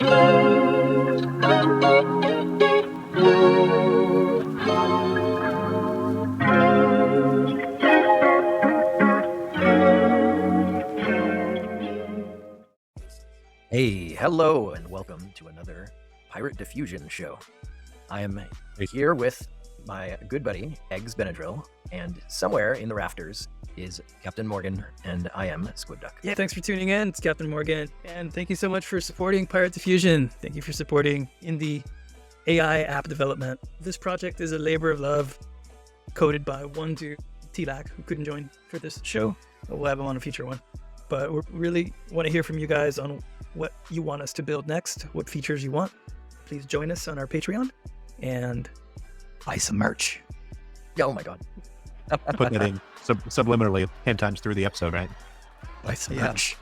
Hey, hello, and welcome to another Pirate Diffusion show. I am here with my good buddy, Eggs Benadryl, and somewhere in the rafters is Captain Morgan, and I am Squid Duck. Yeah, thanks for tuning in. It's Captain Morgan, and thank you so much for supporting Pirate Diffusion. Thank you for supporting indie AI app development. This project is a labor of love, coded by T-Lac, who couldn't join for this show. We'll have him on a future one. But we really want to hear from you guys on what you want us to build next, what features you want. Please join us on our Patreon and buy some merch. Oh my god. Putting it in subliminally 10 times through the episode, right? Buy some merch.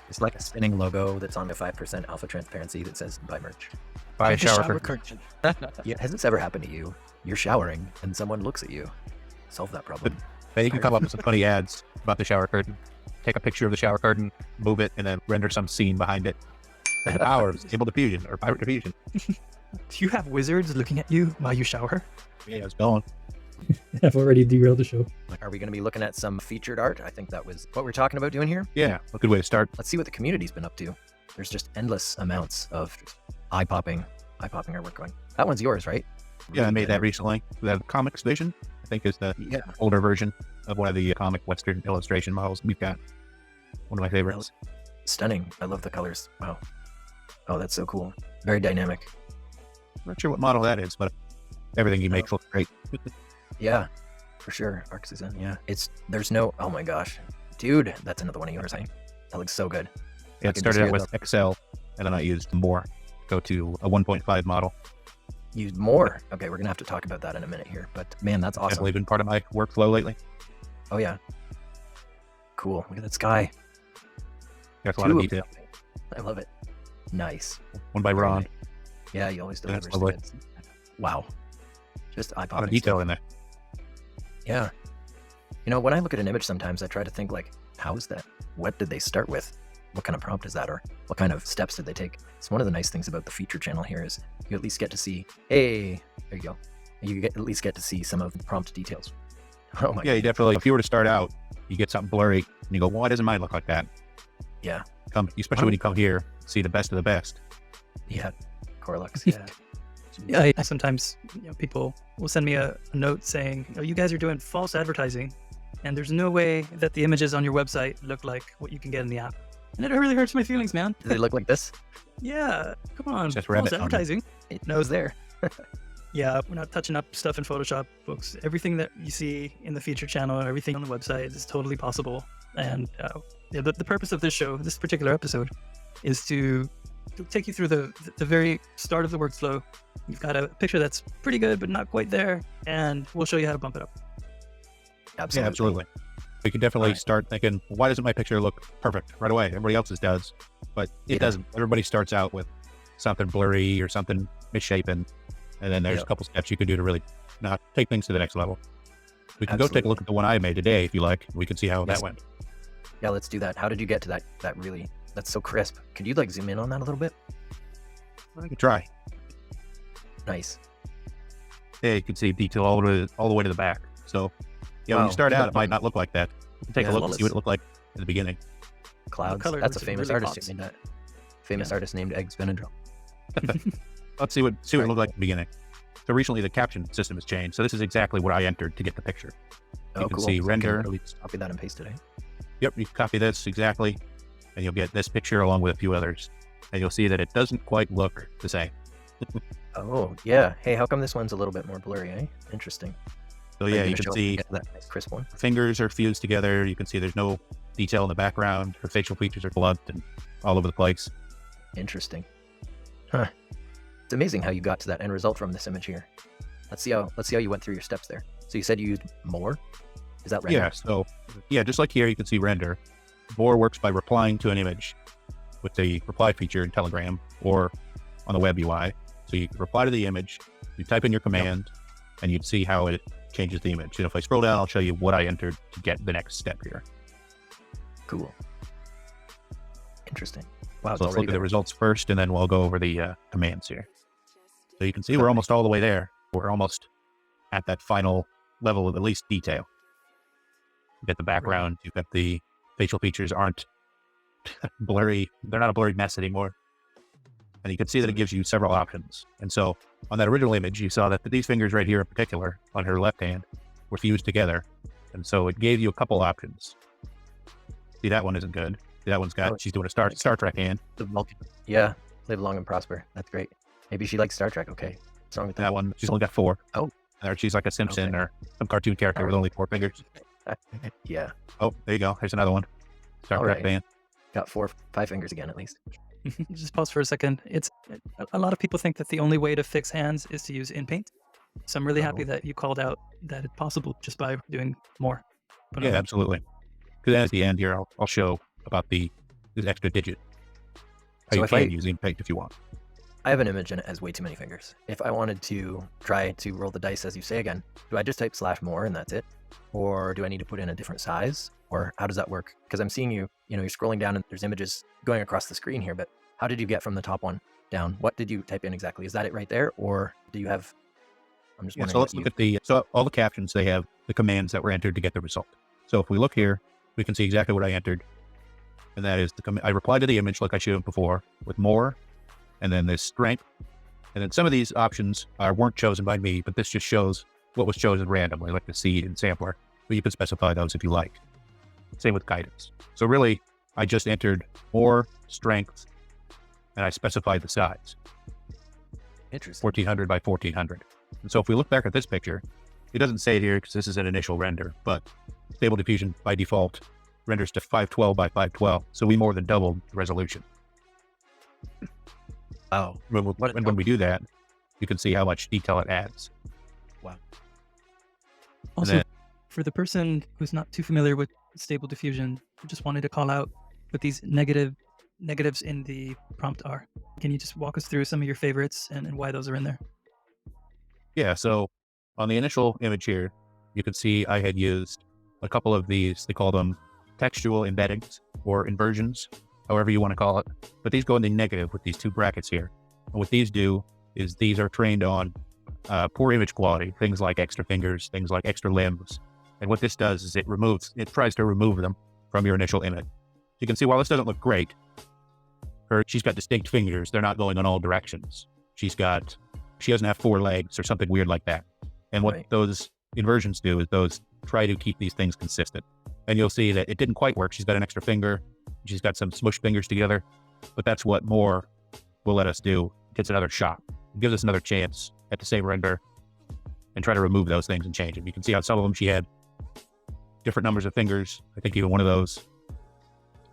It's like a spinning logo that's on the 5% alpha transparency that says buy merch. Buy a shower curtain. Yeah, has this ever happened to you? You're showering and someone looks at you. Solve that problem. You can come up with some funny ads about the shower curtain. Take a picture of the shower curtain, move it, and then render some scene behind it. Hours, Table Diffusion or Pirate Diffusion. Do you have wizards looking at you while you shower? Yeah, it's going. I've already derailed the show. Are we going to be looking at some featured art? I think that was what we're talking about doing here. Yeah, a good way to start. Let's see what the community's been up to. There's just endless amounts of eye-popping artwork going. That one's yours, right? Yeah, I made that recently. That Comics Vision, I think, is the older version of one of the comic Western illustration models we've got. One of my favorites. Stunning. I love the colors. Wow. Oh, that's so cool. Very dynamic. Not sure what model that is, but everything he makes looks great. Yeah, for sure. Arc Season. Yeah. There's no, oh my gosh. Dude, that's another one of yours, eh? That looks so good. Yeah, it started out with XL, and then I used more. Go to a 1.5 model. Used more? Okay, we're going to have to talk about that in a minute here. But man, that's awesome. Definitely been part of my workflow lately. Oh, yeah. Cool. Look at that sky. There's a lot of detail. I love it. Nice. One by Ron. Yeah, you always deliver. Wow. Just eye-popping. A lot of detail in there. Yeah. You know, when I look at an image sometimes, I try to think like, how is that? What did they start with? What kind of prompt is that? Or what kind of steps did they take? It's one of the nice things about the feature channel here is you at least get to see, hey, there you go. You at least get to see some of the prompt details. Oh my God. You definitely, if you were to start out, you get something blurry and you go, why doesn't mine look like that? Yeah. Especially when you come here, see the best of the best. Yeah. Corlux. Yeah. Yeah, I sometimes people will send me a note saying, you guys are doing false advertising and there's no way that the images on your website look like what you can get in the app. And it really hurts my feelings, man. Do they look like this? Yeah, come on. Just false advertising. It knows there. Yeah, we're not touching up stuff in Photoshop, folks. Everything that you see in the feature channel, everything on the website is totally possible. And the purpose of this show, this particular episode, is to take you through the very start of the workflow. You've got a picture that's pretty good, but not quite there, and we'll show you how to bump it up. Absolutely. Yeah, absolutely. You can definitely start thinking, why doesn't my picture look perfect right away? Everybody else's does, but it doesn't. Everybody starts out with something blurry or something misshapen, and then there's a couple steps you can do to really not take things to the next level. We can go take a look at the one I made today if you like. We can see how that went. Yeah, let's do that. How did you get to that really, that's so crisp. Could you like zoom in on that a little bit? I can try. Nice. Yeah, you can see detail all the way to the back. So yeah, when you start out, it might not look like that. You can take a look and see what it looked like in the beginning. Clouds. That's a famous artist who made that. Famous artist named Eggs Benadryl. Let's see what it looked like in the beginning. So recently the caption system has changed. So this is exactly what I entered to get the picture. You can see render. Copy that and paste it, eh? Yep, you copy this exactly, and you'll get this picture along with a few others. And you'll see that it doesn't quite look the same. Oh, yeah. Hey, how come this one's a little bit more blurry, eh? Interesting. So yeah, you can see that nice crisp one. Fingers are fused together. You can see there's no detail in the background. Her facial features are blunt and all over the place. Interesting. Huh. It's amazing how you got to that end result from this image here. Let's see how you went through your steps there. So you said you used more? Is that render? Yeah, so yeah, just like here, you can see render. More works by replying to an image with the reply feature in Telegram or on the web UI. So you can reply to the image, you type in your command, and you'd see how it changes the image. And if I scroll down, I'll show you what I entered to get the next step here. Cool. Interesting. Wow, it's So let's already look at the there. results first, and then we'll go over the commands here. So you can see we're almost all the way there. We're almost at that final level of at least detail. You get the background, you've got the facial features aren't blurry. They're not a blurry mess anymore. And you can see that it gives you several options. And so on that original image, you saw that these fingers right here in particular on her left hand were fused together. And so it gave you a couple options. See, that one isn't good. See, that one's got, she's doing a Star Trek hand. Yeah, live long and prosper. That's great. Maybe she likes Star Trek. Okay, what's wrong with That one, she's only got 4. Oh. Or she's like a Simpson or some cartoon character with only 4 fingers. Yeah. Oh, there you go. There's another one. Star Trek band. Got 5 fingers again at least. Just pause for a second. It's a lot of people think that the only way to fix hands is to use in paint. So I'm really happy that you called out that it's possible just by doing more. Yeah, absolutely. Because at the end here, I'll show about this extra digit. How you can use in paint if you want. I have an image and it has way too many fingers. If I wanted to try to roll the dice, as you say again, do I just type /more and that's it? Or do I need to put in a different size? Or how does that work? Because I'm seeing you're scrolling down and there's images going across the screen here, but how did you get from the top one down? What did you type in exactly? Is that it right there? Or do you have, I'm just wondering. So let's look at so all the captions, they have the commands that were entered to get the result. So if we look here, we can see exactly what I entered. And that is I replied to the image like I showed before with more, and then there's strength. And then some of these options weren't chosen by me, but this just shows what was chosen randomly, like the seed and sampler. But you can specify those if you like. Same with guidance. So really, I just entered more, strength, and I specified the size. Interesting. 1400 by 1400. And so if we look back at this picture, it doesn't say it here because this is an initial render, but Stable Diffusion by default renders to 512 by 512. So we more than doubled the resolution. Oh, When we do that, you can see how much detail it adds. Wow. Also, for the person who's not too familiar with Stable Diffusion, I just wanted to call out what these negatives in the prompt are. Can you just walk us through some of your favorites and why those are in there? Yeah, so on the initial image here, you can see I had used a couple of these, they call them textual embeddings or inversions, however you want to call it. But these go in the negative with these 2 brackets here. And what these do is these are trained on poor image quality, things like extra fingers, things like extra limbs. And what this does is it tries to remove them from your initial image. You can see while this doesn't look great, she's got distinct fingers. They're not going in all directions. She doesn't have 4 legs or something weird like that. And what those inversions do is those try to keep these things consistent. And you'll see that it didn't quite work. She's got an extra finger. She's got some smushed fingers together, but that's what more will let us do. It gets another shot. It gives us another chance at the same render and try to remove those things and change them. You can see on some of them, she had different numbers of fingers. I think even one of those,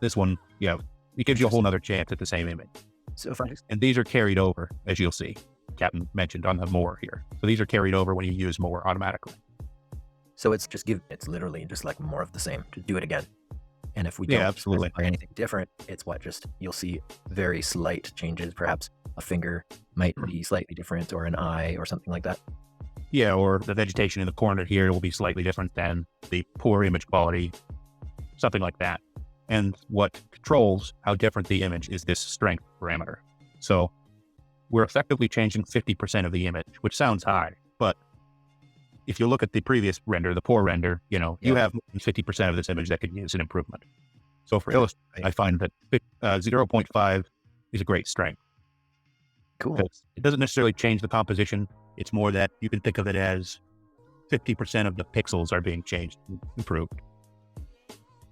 this one, it gives you a whole nother chance at the same image. So and these are carried over, as you'll see. Captain mentioned on the more here. So these are carried over when you use more automatically. So it's literally just like more of the same. To do it again. And if we don't absolutely specify anything different, it's you'll see very slight changes. Perhaps a finger might be slightly different, or an eye, or something like that. Yeah, or the vegetation in the corner here will be slightly different than the poor image quality, something like that. And what controls how different the image is this strength parameter. So we're effectively changing 50% of the image, which sounds high, but if you look at the previous render, the poor render, you have 50% of this image that could use an improvement. So for illustration, I find that 0.5 is a great strength. Cool. It doesn't necessarily change the composition. It's more that you can think of it as 50% of the pixels are being changed, improved.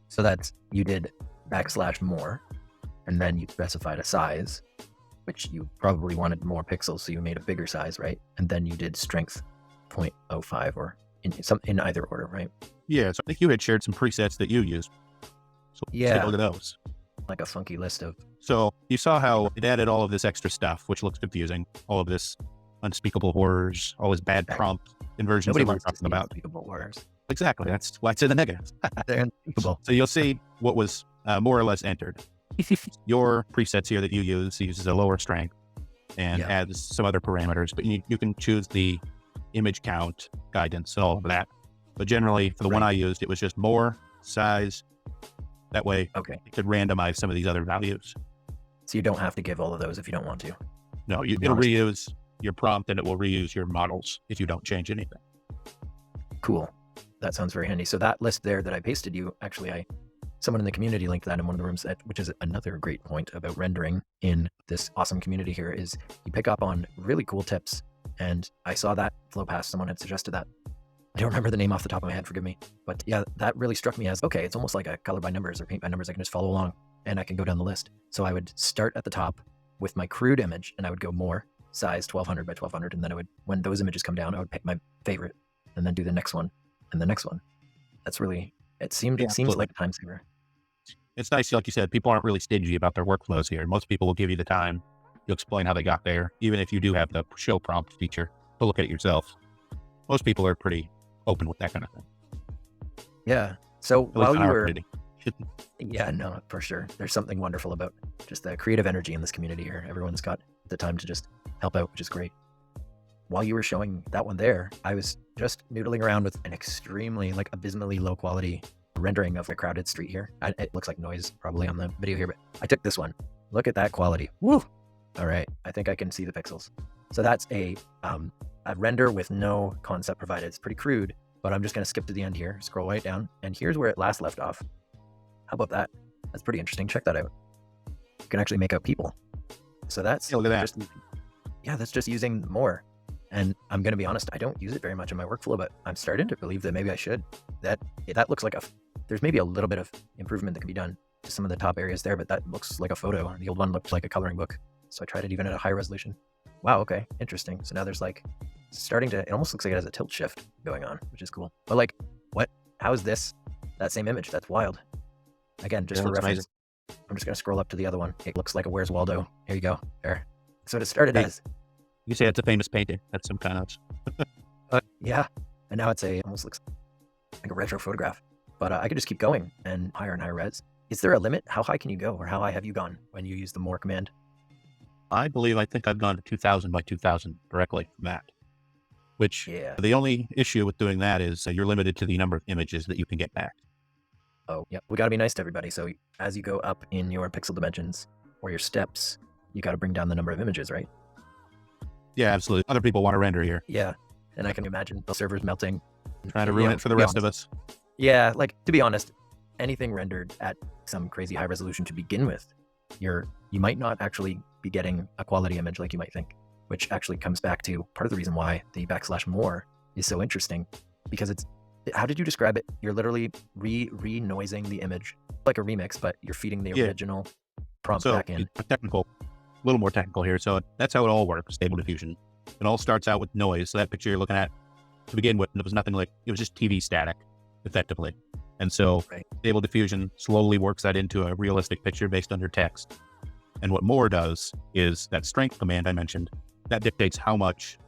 So you did \more, and then you specified a size, which you probably wanted more pixels, so you made a bigger size, right? And then you did strength 0.05 or in either order, right? Yeah, so I think you had shared some presets that you used. So let's take a look at those. Like a funky list of. So you saw how it added all of this extra stuff, which looks confusing. All of this unspeakable horrors, all this bad prompt inversions that we're talking about. Unspeakable horrors. Exactly. That's why it's in the negative. They're unspeakable. So you'll see what was more or less entered. Your presets here that you uses a lower strength and adds some other parameters, but you can choose the image count, guidance, and all of that. But generally, for the one I used, it was just more size. That way, it could randomize some of these other values. So you don't have to give all of those if you don't want to. No, it'll reuse your prompt and it will reuse your models if you don't change anything. Cool. That sounds very handy. So that list there that I pasted you, actually, someone in the community linked that in one of the rooms, which is another great point about rendering in this awesome community here, is you pick up on really cool tips. And I saw that flow past. Someone had suggested that. I don't remember the name off the top of my head, forgive me. But yeah, that really struck me as, okay, it's almost like a color by numbers or paint by numbers. I can just follow along and I can go down the list. So I would start at the top with my crude image and I would go more size 1200 by 1200. And then I would, when those images come down, I would pick my favorite and then do the next one and the next one. That's really, it seems like a time saver. It's nice, like you said, people aren't really stingy about their workflows here. Most people will give you the time. You'll explain how they got there, even if you do have the show prompt feature to look at it yourself. Most people are pretty open with that kind of thing. Yeah. So while you were, community. Yeah, no, for sure. There's something wonderful about just the creative energy in this community here. Everyone's got the time to just help out, which is great. While you were showing that one there, I was just noodling around with an extremely, like, abysmally low quality rendering of a crowded street here. It looks like noise probably on the video here, but I took this one. Look at that quality. Woo! All right, I think I can see the pixels. So that's a render with no concept provided. It's pretty crude, but I'm just going to skip to the end here, scroll right down, and here's where it last left off. How about that? That's pretty interesting. Check that out. You can actually make out people. So that's, look at that. That's just using more. And I'm going to be honest, I don't use it very much in my workflow, but I'm starting to believe that maybe I should. That looks like there's maybe a little bit of improvement that can be done to some of the top areas there, but that looks like a photo. The old one looked like a coloring book. So I tried it even at a high resolution. Wow, okay, interesting. So now there's like it almost looks like it has a tilt shift going on, which is cool. But like, how is this that same image? That's wild. Again, just for reference, I'm just going to scroll up to the other one. It looks like a Where's Waldo. Here you go. There. So it started as. You say it's a famous painting. That's some kind of. Yeah. And now almost looks like a retro photograph. But I could just keep going and higher res. Is there a limit? How high can you go, or how high have you gone when you use the more command? I think I've gone to 2000 by 2000 directly from that. Which the only issue with doing that is you're limited to the number of images that you can get back. Oh, yeah. We got to be nice to everybody. So as you go up in your pixel dimensions or your steps, you got to bring down the number of images, right? Yeah, absolutely. Other people want to render here. Yeah. And I can imagine the servers melting. Trying to ruin it for the rest of us. Yeah. Like, to be honest, anything rendered at some crazy high resolution to begin with, you might not actually be getting a quality image like you might think, which actually comes back to part of the reason why the /more is so interesting, because how did you describe it? You're literally re-noising the image like a remix, but you're feeding the original prompt back in. A little more technical here. So that's how it all works, Stable Diffusion. It all starts out with noise. So that picture you're looking at to begin with, it was nothing like, it was just TV static, effectively. And so Stable Diffusion slowly works that into a realistic picture based on your text. And what more does is that strength command I mentioned, that dictates how much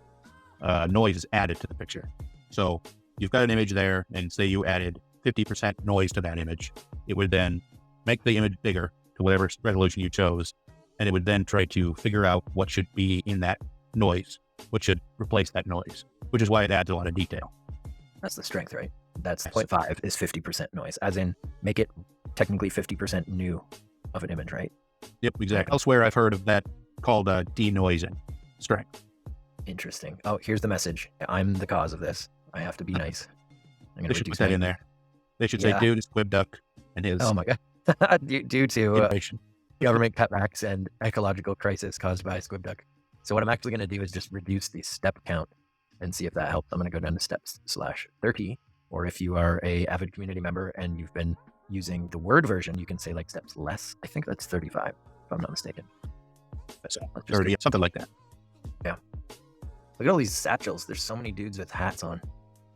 noise is added to the picture. So you've got an image there, and say you added 50% noise to that image. It would then make the image bigger to whatever resolution you chose, and it would then try to figure out what should be in that noise, what should replace that noise, which is why it adds a lot of detail. That's the strength, right? That's 0.5 is 50% noise, as in make it technically 50% new of an image, right? Yep, exactly. Elsewhere, I've heard of that called denoising strength. Interesting. Oh, here's the message. I'm the cause of this. I have to be nice. They should put that in there. They should say, dude, it's Squibduck and his. Oh my God. due to government cutbacks and ecological crisis caused by Squibduck. So what I'm actually going to do is just reduce the step count and see if that helps. I'm going to go down to steps/30, or if you are a avid community member and you've been using the Word version, you can say like steps less. I think that's 35, if I'm not mistaken. So 30, something like that. Yeah. Look at all these satchels. There's so many dudes with hats on.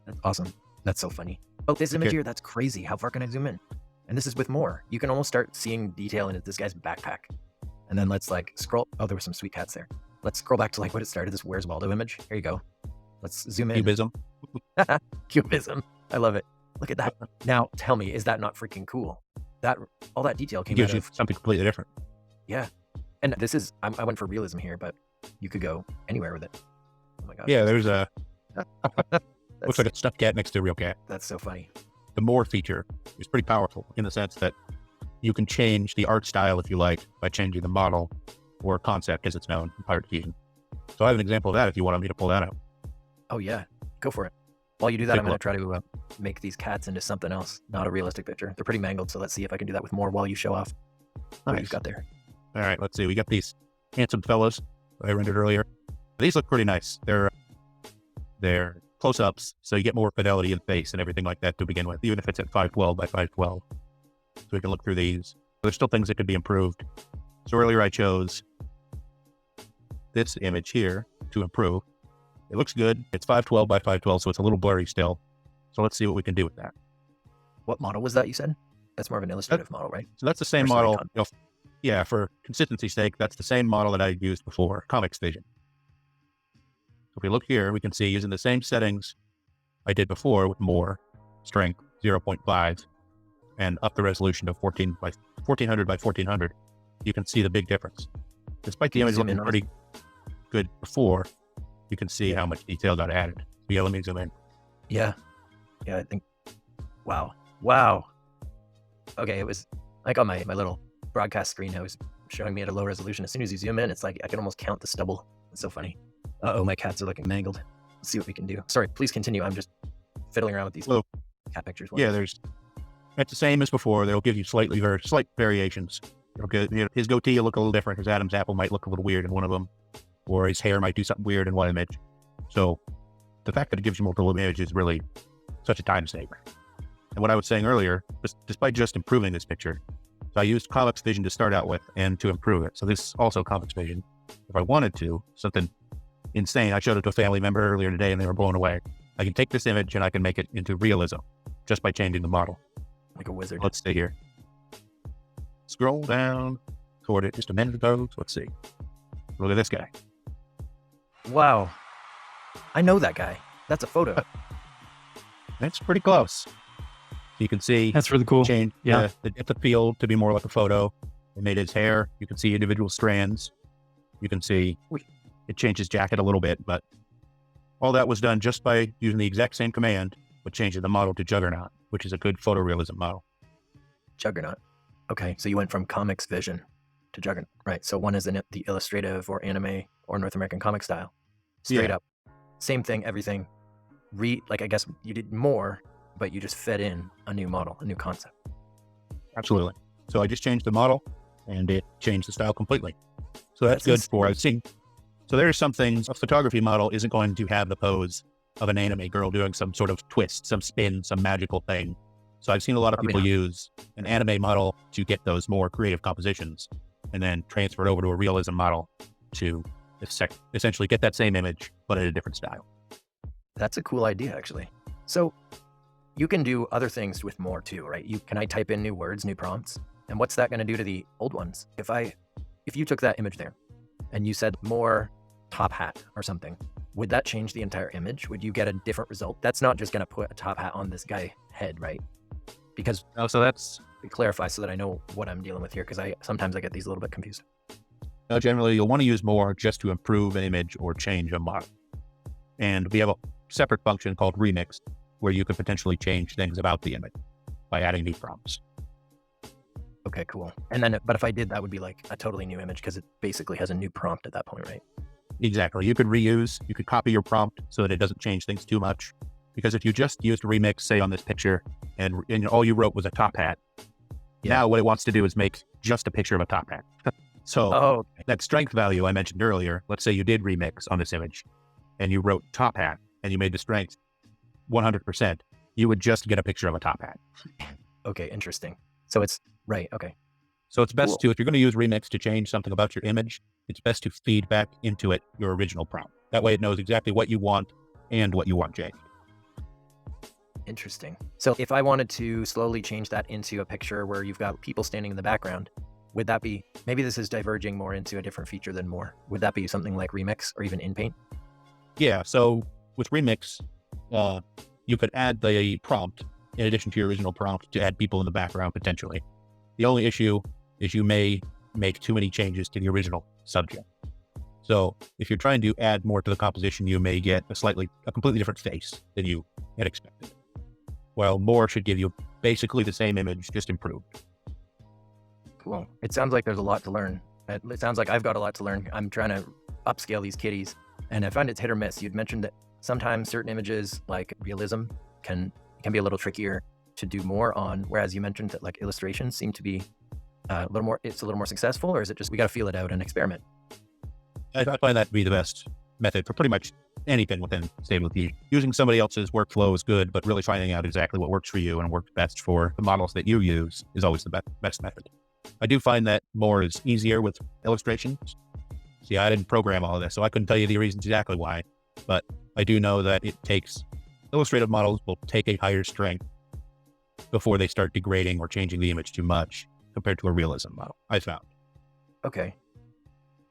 That's awesome. That's so funny. Oh, this image here, that's crazy. How far can I zoom in? And this is with more. You can almost start seeing detail in this guy's backpack. And then let's like scroll. Oh, there were some sweet cats there. Let's scroll back to like what it started, this Where's Waldo image. Here you go. Let's zoom in. Cubism. Cubism. I love it. Look at that. Now tell me, is that not freaking cool? All that detail came gives out you of something completely different. Yeah. And this is, I went for realism here, but you could go anywhere with it. Oh my gosh. Yeah, there's a, looks like a stuffed cat next to a real cat. That's so funny. The more feature is pretty powerful in the sense that you can change the art style if you like by changing the model or concept as it's known in Pirate Diffusion. So I have an example of that if you want me to pull that up. Oh yeah, go for it. While you do that, Take I'm a going to look. try to make these cats into something else, not a realistic picture. They're pretty mangled, so let's see if I can do that with more while you show off what Nice. you've got there. All right, let's see. We got these handsome fellows that I rendered earlier. These look pretty nice. They're close-ups, so you get more fidelity in face and everything like that to begin with, even if it's at 512 by 512. So we can look through these. There's still things that could be improved. So earlier I chose this image here to improve. It looks good. It's 512 by 512, so it's a little blurry still. So let's see what we can do with that. What model was that you said? That's more of an illustrative model, right? So that's the same Or model. Silicon. Yeah, for consistency's sake, that's the same model that I used before, Comics Vision. If we look here, we can see using the same settings I did before with more strength, 0.5, and up the resolution to 1400 by 1400, you can see the big difference. Despite the Can you image zoom looking in on pretty good before, you can see how much detail got added. Yeah, let me zoom in. Yeah. Yeah, I think. Wow. Okay, it was like on my little broadcast screen, it was showing me at a low resolution. As soon as you zoom in, it's like I can almost count the stubble. It's so funny. Uh-oh, my cats are looking mangled. Let's see what we can do. Sorry, please continue. I'm just fiddling around with these Well, cat pictures. Yeah, it's the same as before. They'll give you slight variations. Okay, his goatee will look a little different. His Adam's apple might look a little weird in one of them, or his hair might do something weird in one image. So the fact that it gives you multiple images is really such a time saver. And what I was saying earlier, despite just improving this picture, so I used Comics Vision to start out with and to improve it. So this is also Comics Vision. If I wanted to, something insane, I showed it to a family member earlier today and they were blown away. I can take this image and I can make it into realism just by changing the model. Like a wizard. Let's stay here. Scroll down toward it just a minute ago. Let's see. Look at this guy. Wow. I know that guy. That's a photo. That's pretty close. You can see That's really cool. change Yeah. the depth of field to be more like a photo. It made his hair. You can see individual strands. You can see it changed his jacket a little bit, but all that was done just by using the exact same command, but changing the model to Juggernaut, which is a good photorealism model. Juggernaut. Okay, so you went from Comics Vision to Juggernaut. Right, so one is in the illustrative or anime or North American comic style. Straight Yeah. up. Same thing, everything. Like, I guess you did more, but you just fed in a new model, a new concept. Absolutely. So I just changed the model and it changed the style completely. So that's good for, I've seen. So there's some things, a photography model isn't going to have the pose of an anime girl doing some sort of twist, some spin, some magical thing. So I've seen a lot of people use an anime model to get those more creative compositions and then transfer it over to a realism model to essentially get that same image, but in a different style. That's a cool idea, actually. So you can do other things with more too, right? Can I type in new words, new prompts? And what's that going to do to the old ones? If you took that image there and you said more top hat or something, would that change the entire image? Would you get a different result? That's not just going to put a top hat on this guy's head, right? Because So that's to clarify so that I know what I'm dealing with here, because sometimes I get these a little bit confused. generally you'll want to use more just to improve an image or change a model. And we have a separate function called remix where you could potentially change things about the image by adding new prompts. Okay, cool. And then, but if I did, that would be like a totally new image because it basically has a new prompt at that point, right? Exactly. You could copy your prompt so that it doesn't change things too much. Because if you just used a remix, say on this picture, and all you wrote was a top hat, now what it wants to do is make just a picture of a top hat. So that strength value I mentioned earlier, let's say you did remix on this image and you wrote top hat and you made the strength 100%, you would just get a picture of a top hat. Okay, interesting. So it's right. Okay. So it's best to, if you're going to use remix to change something about your image, it's best to feed back into it your original prompt. That way it knows exactly what you want and what you want changed. Interesting. So if I wanted to slowly change that into a picture where you've got people standing in the background, would that be, maybe this is diverging more into a different feature than more. Would that be something like remix or even in paint? Yeah. So with remix, you could add the prompt in addition to your original prompt to add people in the background potentially. The only issue is you may make too many changes to the original subject. So if you're trying to add more to the composition, you may get a completely different face than you had expected. While more should give you basically the same image, just improved. Cool. It sounds like there's a lot to learn. It sounds like I've got a lot to learn. I'm trying to upscale these kitties, and I find it's hit or miss. You'd mentioned that sometimes certain images, like realism, can be a little trickier to do more on, whereas you mentioned that like illustrations seem to be a little more successful, or is it just we got to feel it out and experiment? I find that to be the best method for pretty much anything within Stable Diffusion. Using somebody else's workflow is good, but really finding out exactly what works for you and works best for the models that you use is always the best method. I do find that more is easier with illustrations. See, I didn't program all of this, so I couldn't tell you the reasons exactly why, but I do know that it takes, illustrative models will take a higher strength before they start degrading or changing the image too much compared to a realism model, I found. Okay.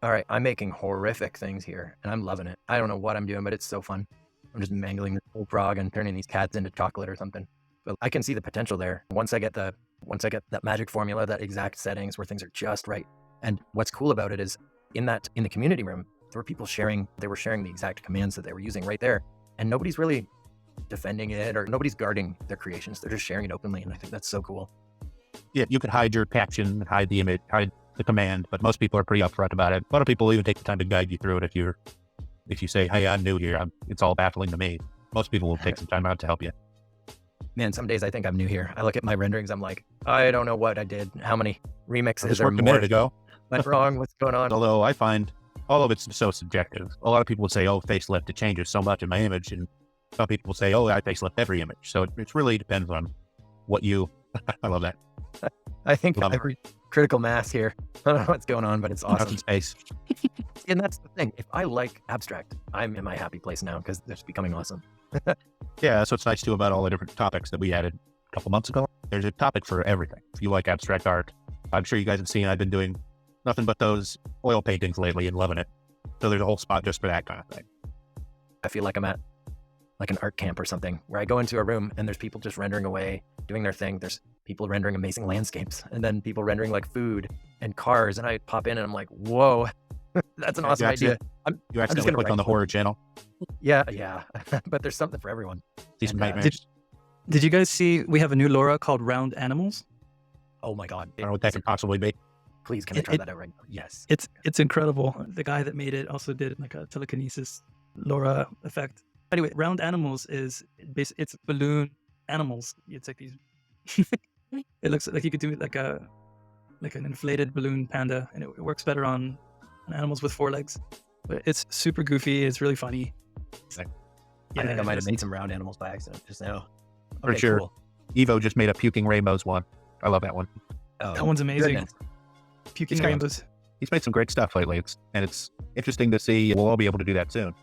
All right. I'm making horrific things here, and I'm loving it. I don't know what I'm doing, but it's so fun. I'm just mangling the whole frog and turning these cats into chocolate or something. But I can see the potential there. Once I get that magic formula, that exact settings where things are just right. And what's cool about it is in the community room, there were people sharing the exact commands that they were using right there. And nobody's really defending it or nobody's guarding their creations. They're just sharing it openly. And I think that's so cool. Yeah, you could hide your caption, hide the image, hide the command, but most people are pretty upfront about it. A lot of people even take the time to guide you through it. If you say, hey, I'm new here, it's all baffling to me. Most people will take some time out to help you. Man, some days I think I'm new here. I look at my renderings, I'm like, I don't know what I did. How many remixes or a minute ago. Went wrong? What's going on? Although I find all of it's so subjective. A lot of people will say, oh, facelift, it changes so much in my image. And some people will say, oh, I facelift every image. So it really depends on what you, I love that. I think every critical mass here. I don't know what's going on, but it's awesome. Space. And that's the thing. If I like abstract, I'm in my happy place now because it's becoming awesome. Yeah, that's what's nice too about all the different topics that we added a couple months ago. There's a topic for everything. If you like abstract art, I'm sure you guys have seen I've been doing nothing but those oil paintings lately and loving it. So there's a whole spot just for that kind of thing. I feel like I'm at like an art camp or something where I go into a room and there's people just rendering away, doing their thing. There's people rendering amazing landscapes and then people rendering like food and cars. And I pop in and I'm like, whoa, that's an awesome idea. You accidentally click on the horror channel. Yeah. But there's something for everyone. These nightmares. Did you guys see we have a new Laura called Round Animals? Oh my God. I don't know what that could possibly be. Please, can I try that out right now? Yes. It's incredible. The guy that made it also did like a telekinesis Laura effect. Anyway, Round Animals it's balloon animals. It's like these. It looks like you could do it like an inflated balloon panda, and it works better on animals with 4 legs. But it's super goofy. It's really funny. I think I might have made some round animals by accident just now. For sure. Cool. Evo just made a puking rainbows one. I love that one. Oh, that one's amazing. Goodness. Puking rainbows. He's made some great stuff lately. It's interesting to see. We'll all be able to do that soon.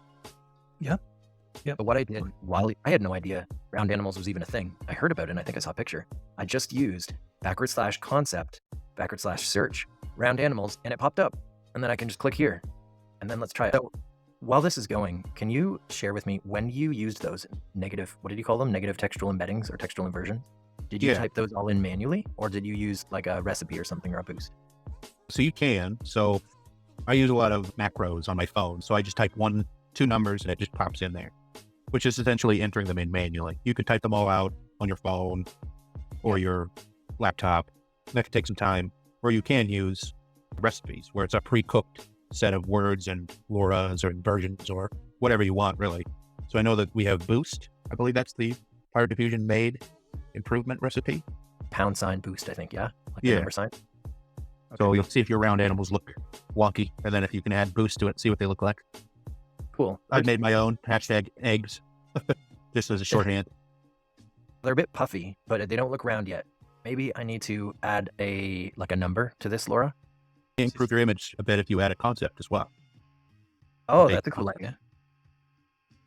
Yeah. But what I did I had no idea round animals was even a thing. I heard about it and I think I saw a picture. I just used /concept /search round animals and it popped up. And then I can just click here and then let's try it. So while this is going, can you share with me when you used those negative, what did you call them? Negative textual embeddings or textual inversions? Did you type those all in manually or did you use like a recipe or something or a boost? So you can. So I use a lot of macros on my phone. So I just type 1, 2 numbers and it just pops in there, which is essentially entering them in manually. You could type them all out on your phone or your laptop. That could take some time. Or you can use recipes where it's a pre-cooked set of words and Lauras or inversions or whatever you want, really. So I know that we have Boost. I believe that's the Pirate Diffusion made improvement recipe. # boost, I think, yeah? Like the number sign? Okay. So you'll see if your round animals look wonky, and then if you can add Boost to it, see what they look like. Cool. I've made my own #eggs, just as a shorthand. They're a bit puffy, but they don't look round yet. Maybe I need to add a number to this, Laura. Improve your image a bit if you add a concept as well. Oh, that's a cool idea.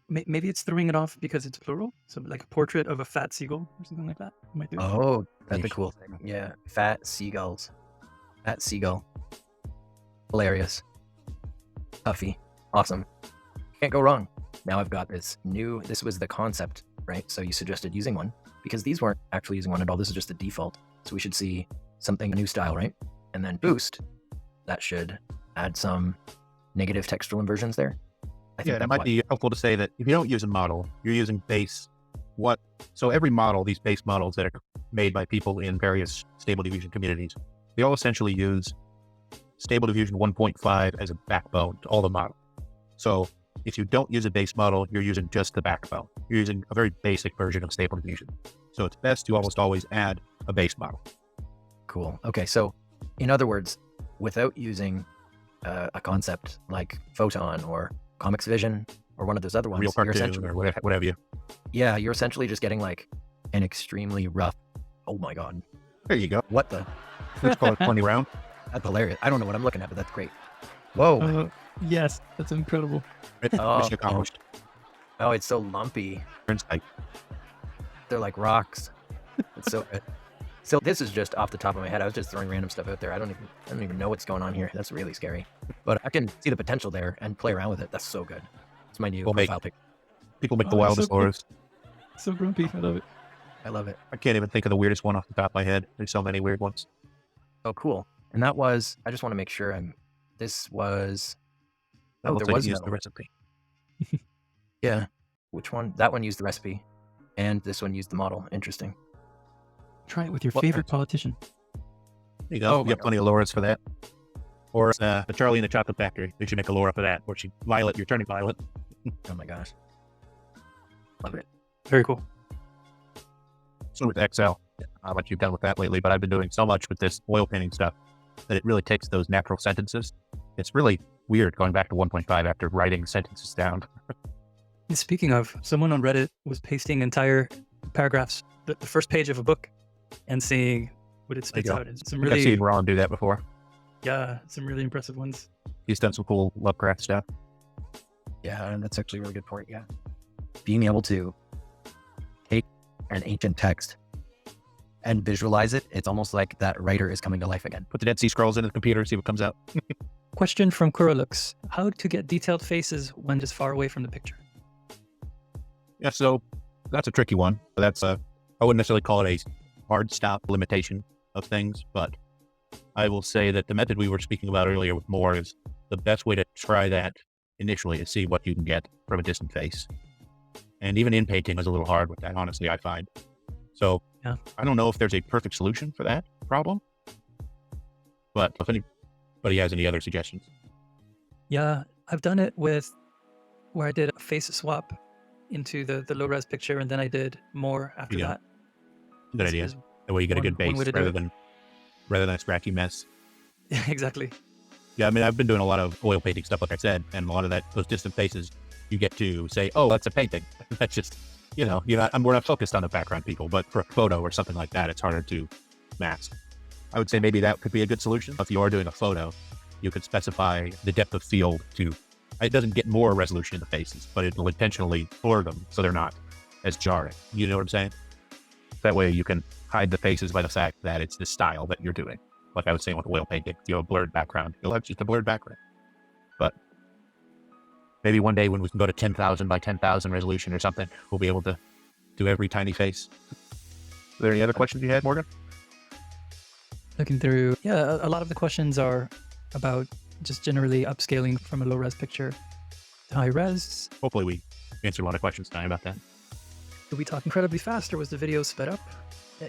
Maybe it's throwing it off because it's plural. So like a portrait of a fat seagull or something like that. Might do. Oh, that's a cool thing. Yeah, fat seagulls. Fat seagull. Hilarious. Puffy. Awesome. Can't go wrong. Now I've got this was the concept, right? So you suggested using one because these weren't actually using one at all. This is just the default. So we should see something, a new style, right? And then Boost, that should add some negative textual inversions there. I think that might be helpful to say that if you don't use a model, you're using base. So every model, these base models that are made by people in various Stable Diffusion communities, they all essentially use Stable Diffusion 1.5 as a backbone to all the model. So if you don't use a base model, you're using just the backbone. You're using a very basic version of Stable Diffusion. So it's best to almost always add a base model. Cool. Okay, so in other words, without using a concept like Photon or Comics Vision or one of those other ones, Real cartoon or whatever you. Yeah, you're essentially just getting like an extremely rough. Oh my god! There you go. What the? Let's call it 20 round. That's hilarious. I don't know what I'm looking at, but that's great. Whoa! Yes, that's incredible. Mission accomplished. Oh, it's so lumpy. Like, They're like rocks. It's so good. So this is just off the top of my head. I was just throwing random stuff out there. I don't even know what's going on here. That's really scary. But I can see the potential there and play around with it. That's so good. It's my new profile pic. People make the wildest lures. So grumpy. I love it. I love it. I can't even think of the weirdest one off the top of my head. There's so many weird ones. Oh, cool. And that was, I just want to make sure this was, That looks there like was it used no the recipe. Yeah. Which one? That one used the recipe and this one used the model. Interesting. Try it with your What favorite politician. There you go. Oh, You got plenty of lures for that. Or the Charlie and the Chocolate Factory. They should make a lure up of that. Or Violet, you're turning Violet. Oh my gosh. Love it. Very cool. So with Excel, how much you've done with that lately, but I've been doing so much with this oil painting stuff that it really takes those natural sentences. It's really weird going back to 1.5 after writing sentences down. And speaking of, someone on Reddit was pasting entire paragraphs, the first page of a book, and seeing what it spits out. It's some I've seen really, Ron do that before. yeah, some really impressive ones. He's done some cool Lovecraft stuff. Yeah, and that's actually a really good point. Yeah. Being able to take an ancient text and visualize it, it's almost like that writer is coming to life again. Put the Dead Sea Scrolls into the computer, see what comes out. Question from Kurolux. How to get detailed faces when just far away from the picture? Yeah, so that's a tricky one. That's I wouldn't necessarily call it a hard stop limitation of things, but I will say that the method we were speaking about earlier with Moore is the best way to try that initially is see what you can get from a distant face. And even in painting is a little hard with that, honestly, I find. So yeah. I don't know if there's a perfect solution for that problem, but if anybody has any other suggestions. Yeah, I've done it with where I did a face swap into the low-res picture, and then I did more after that. Good idea. That way you get a good base rather than a scratchy mess. Exactly. Yeah, I mean, I've been doing a lot of oil painting stuff, like I said, and a lot of those distant faces, you get to say, oh, that's a painting. That's just, we're not focused on the background people, but for a photo or something like that, it's harder to mask. I would say maybe that could be a good solution. If you are doing a photo, you could specify the depth of field it doesn't get more resolution in the faces, but it will intentionally blur them so they're not as jarring. You know what I'm saying? That way you can hide the faces by the fact that it's the style that you're doing. Like I was saying with oil painting, if you have a blurred background, you'll have just a blurred background. But maybe one day when we can go to 10,000 by 10,000 resolution or something, we'll be able to do every tiny face. Are there any other questions you had, Morgan? Looking through, yeah, a lot of the questions are about just generally upscaling from a low-res picture to high-res. Hopefully we answered a lot of questions tonight about that. Did we talk incredibly fast, or was the video sped up?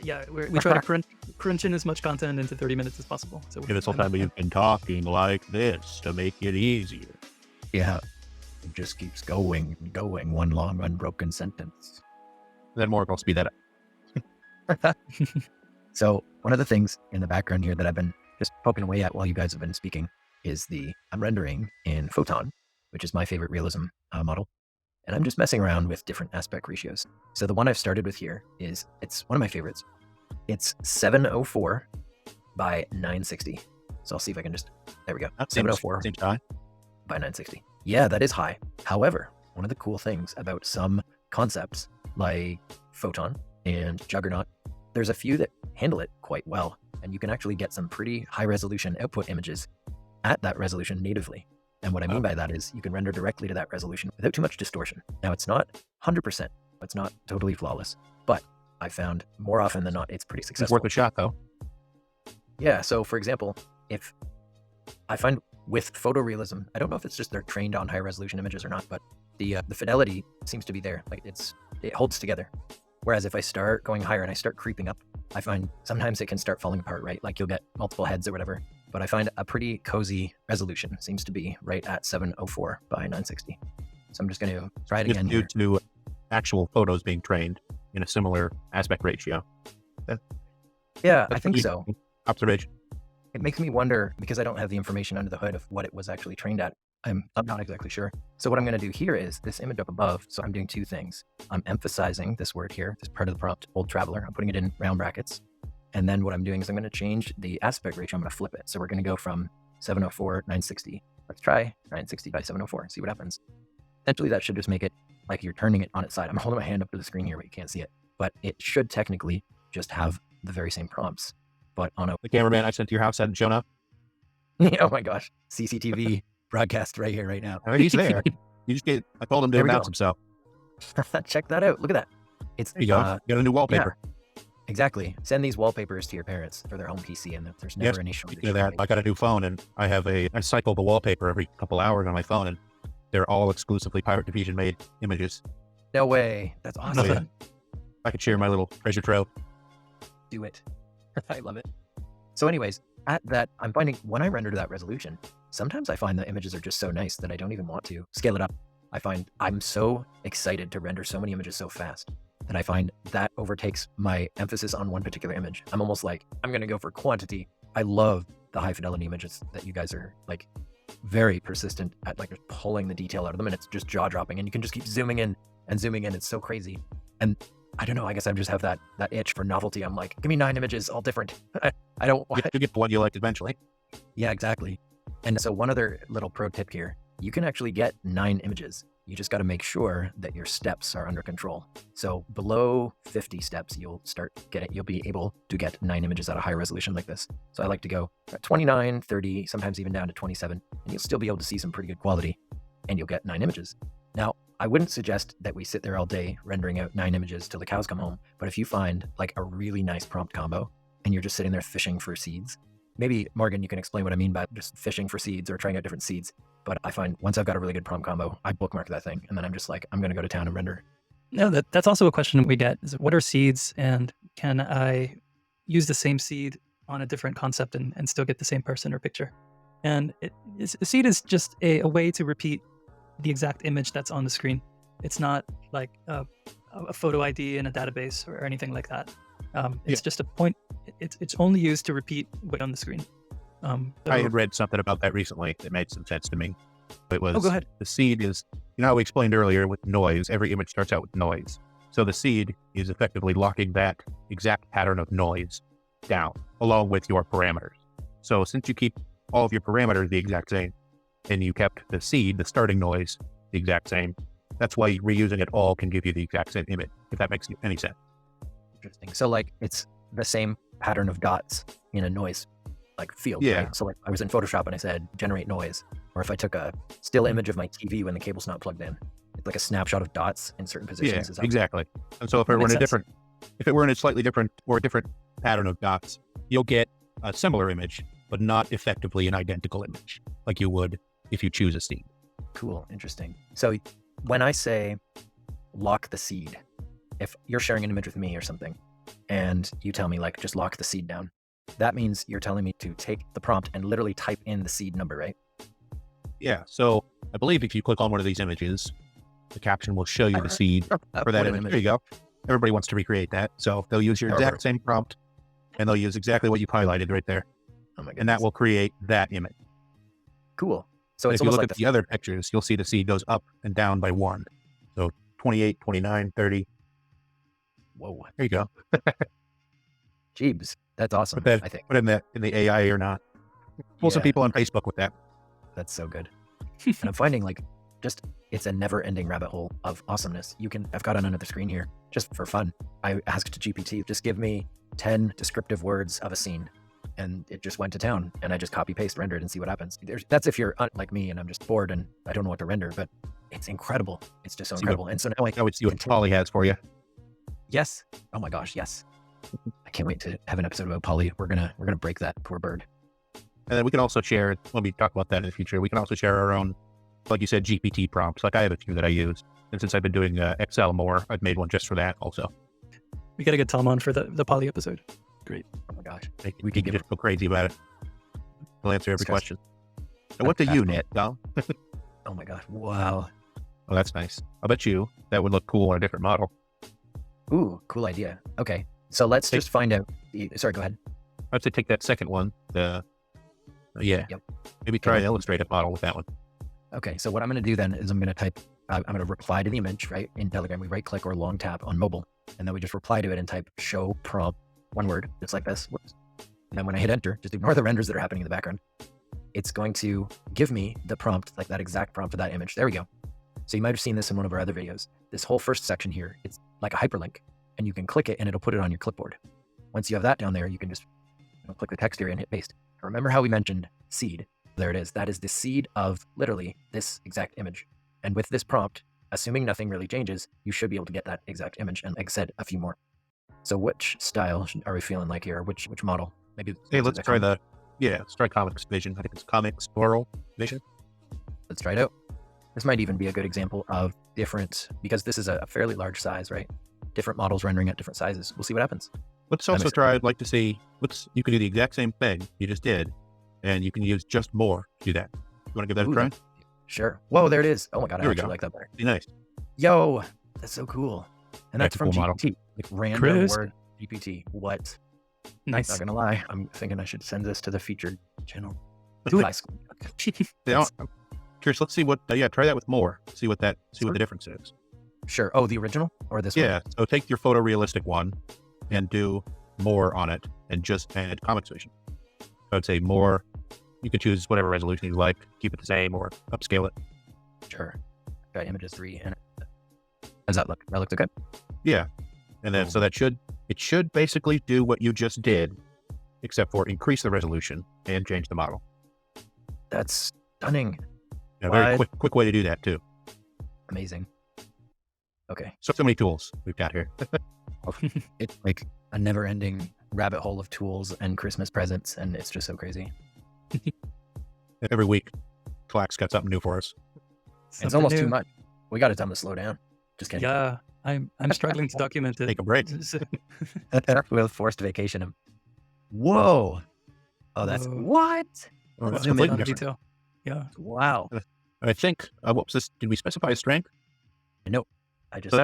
Yeah, we try to crunch in as much content into 30 minutes as possible. So this whole time we've been talking like this to make it easier. Yeah. It just keeps going, one long, unbroken sentence. Then Morgan will speed that up. So one of the things in the background here that I've been just poking away at while you guys have been speaking is I'm rendering in Photon, which is my favorite realism model. And I'm just messing around with different aspect ratios. So the one I've started with here it's one of my favorites. It's 704 by 960. So I'll see if I can there we go. 704 seems high. by 960. Yeah, that is high. However, one of the cool things about some concepts like Photon and Juggernaut, there's a few that handle it quite well. And you can actually get some pretty high resolution output images at that resolution natively. And what I mean by that is you can render directly to that resolution without too much distortion. Now, it's not 100%. It's not totally flawless, but I found more often than not, it's pretty successful. It's worth a shot, though. Yeah. So, for example, if I find with photorealism, I don't know if it's just they're trained on high resolution images or not, but the fidelity seems to be there. Like it holds together. Whereas if I start going higher and I start creeping up, I find sometimes it can start falling apart, right? Like you'll get multiple heads or whatever. But I find a pretty cozy resolution seems to be right at 704 by 960. So I'm just going to try it again due here. to actual photos being trained in a similar aspect ratio. Yeah, I think so. Observation. It makes me wonder, because I don't have the information under the hood of what it was actually trained at. I'm not exactly sure. So what I'm going to do here is this image up above. So I'm doing two things. I'm emphasizing this word here, this part of the prompt, old traveler. I'm putting it in round brackets. And then what I'm doing is I'm going to change the aspect ratio. I'm going to flip it. So we're going to go from 704, 960. Let's try 960 by 704, see what happens. Essentially, that should just make it like you're turning it on its side. I'm holding my hand up to the screen here, but you can't see it. But it should technically just have the very same prompts. But on a... The cameraman I sent to your house hadn't shown up? Oh my gosh. CCTV broadcast right here, right now. I mean, he's there. I told him to announce himself. Check that out. Look at that. It's There you go. You got a new wallpaper. Yeah, exactly. Send these wallpapers to your parents for their home PC, and there's never any shortage. Speaking of that, I got a new phone, and I cycle the wallpaper every couple hours on my phone, and they're all exclusively Pirate Diffusion made images. No way. That's awesome. Yeah. I could share my little treasure trove. Do it. I love it. So anyways, at that, I'm finding when I render to that resolution, sometimes I find the images are just so nice that I don't even want to scale it up. I find I'm so excited to render so many images so fast that I find that overtakes my emphasis on one particular image. I'm almost like, I'm going to go for quantity. I love the high fidelity images that you guys are like very persistent at, like just pulling the detail out of them, and it's just jaw dropping, and you can just keep zooming in and zooming in. It's so crazy. And I don't know, I guess I just have that itch for novelty. I'm like, give me 9 images, all different. I don't want to get the one you liked eventually. Yeah, exactly. And so one other little pro tip here, you can actually get 9 images. You just got to make sure that your steps are under control. So below 50 steps, you'll be able to get 9 images at a high resolution like this. So I like to go at 29, 30, sometimes even down to 27, and you'll still be able to see some pretty good quality, and you'll get 9 images. Now, I wouldn't suggest that we sit there all day rendering out 9 images till the cows come home, but if you find like a really nice prompt combo and you're just sitting there fishing for seeds, maybe Morgan, you can explain what I mean by just fishing for seeds or trying out different seeds. But I find once I've got a really good prompt combo, I bookmark that thing, and then I'm just like, I'm going to go to town and render. No, that's also a question we get is what are seeds, and can I use the same seed on a different concept and still get the same person or picture? And a seed is just a way to repeat the exact image that's on the screen. It's not like a photo ID in a database or anything like that. It's just a point. It's only used to repeat what's on the screen. I had read something about that recently that made some sense to me. It was, go ahead. The seed is, how we explained earlier with noise, every image starts out with noise. So the seed is effectively locking that exact pattern of noise down along with your parameters. So since you keep all of your parameters the exact same, and you kept the seed, the starting noise, the exact same, that's why reusing it all can give you the exact same image, if that makes any sense. Interesting. So like it's the same pattern of dots in a noise like field, right? So like I was in Photoshop and I said, generate noise. Or if I took a still image of my TV when the cable's not plugged in, it's like a snapshot of dots in certain positions. Yeah, exactly. And so if it were in a slightly different or a different pattern of dots, you'll get a similar image, but not effectively an identical image like you would if you choose a seed. Cool. Interesting. So when I say lock the seed, if you're sharing an image with me or something, and you tell me like, just lock the seed down, that means you're telling me to take the prompt and literally type in the seed number, right? Yeah. So I believe if you click on one of these images, the caption will show you the seed for that image. There you go. Everybody wants to recreate that. So they'll use your exact same prompt, and they'll use exactly what you highlighted right there. Oh my goodness. And that will create that image. Cool. So it's if you look like at the other pictures, you'll see the seed goes up and down by 1. So 28, 29, 30. Whoa. There you go. Jeebs. That's awesome. Put I think. Put in the AI or not. Pull some people on Facebook with that. That's so good. And I'm finding like it's a never ending rabbit hole of awesomeness. I've got on another screen here just for fun. I asked GPT, just give me 10 descriptive words of a scene. And it just went to town, and I just copy paste render it and see what happens. That's if you're like me and I'm just bored and I don't know what to render, but it's incredible. It's just so incredible. And so now I would see what Polly has for you. Yes. Oh my gosh. Yes. I can't wait to have an episode about Polly. We're gonna break that poor bird. And then we can also share, when we talk about that in the future, we can also share our own, like you said, GPT prompts. Like I have a few that I use. And since I've been doing Excel more, I've made one just for that also. We got to get Tom on for the poly episode. Great. Oh my gosh. We could just go crazy about it. We'll answer every Stress. question. So what do you knit, Dom? Oh my gosh. Wow. Oh, that's nice. I'll bet you that would look cool on a different model. Ooh, cool idea. Okay. So let's just find out. Sorry, go ahead. I'd say take that second one. Yeah. Yep. Maybe try an illustrative model with that one. Okay. So what I'm going to do then is I'm going to reply to the image, right? In Telegram, we right click or long tap on mobile, and then we just reply to it and type show prompt, one word, just like this. Whoops. And then when I hit enter, just ignore the renders that are happening in the background. It's going to give me the prompt, like that exact prompt for that image. There we go. So you might have seen this in one of our other videos. This whole first section here, it's like a hyperlink, and you can click it and it'll put it on your clipboard. Once you have that down there, you can just click the text area and hit paste. Remember how we mentioned seed? There it is. That is the seed of literally this exact image. And with this prompt, assuming nothing really changes, you should be able to get that exact image. And like I said, a few more. So which style are we feeling like here? Which model? Maybe. Hey, let's try let's try Comics Vision. I think it's Comics Plural Vision. Let's try it out. This might even be a good example of different, because this is a fairly large size, right? Different models rendering at different sizes. We'll see what happens. Let's also try, I'd like to see, you can do the exact same thing you just did, and you can use just more to do that. You want to give that a try? Sure. Whoa, there it is. Oh my God, I Here we actually go. like that better. Be nice. Yo, that's so cool. And that's a from cool model. GPT, like random Chris. word GPT. What? Nice. Not gonna lie, I'm thinking I should send this to the featured channel. Do it. I'm curious. Let's see what. Try that with more. See what the difference is. Sure. Oh, the original or this one? Yeah. So take your photorealistic one and do more on it, and just add Comics Vision. I would say more. You can choose whatever resolution you like. Keep it the same or upscale it. Sure. Got images 3 and does that look? That looks okay. Yeah. And then so it should basically do what you just did, except for increase the resolution and change the model. That's stunning. A very quick way to do that too. Amazing. Okay. So many tools we've got here. It's like a never-ending rabbit hole of tools and Christmas presents, and it's just so crazy. Every week, Clack's got something new for us. It's almost too much. We got to tell them to slow down. Just kidding. Yeah, I'm struggling to document it. Take a break. We'll forced vacation him. Whoa. Oh, that's Whoa. what? Oh, that's Zoom in completely on different. Detail. Yeah. Wow. I think, what was this? Did we specify strength? Nope. I just. So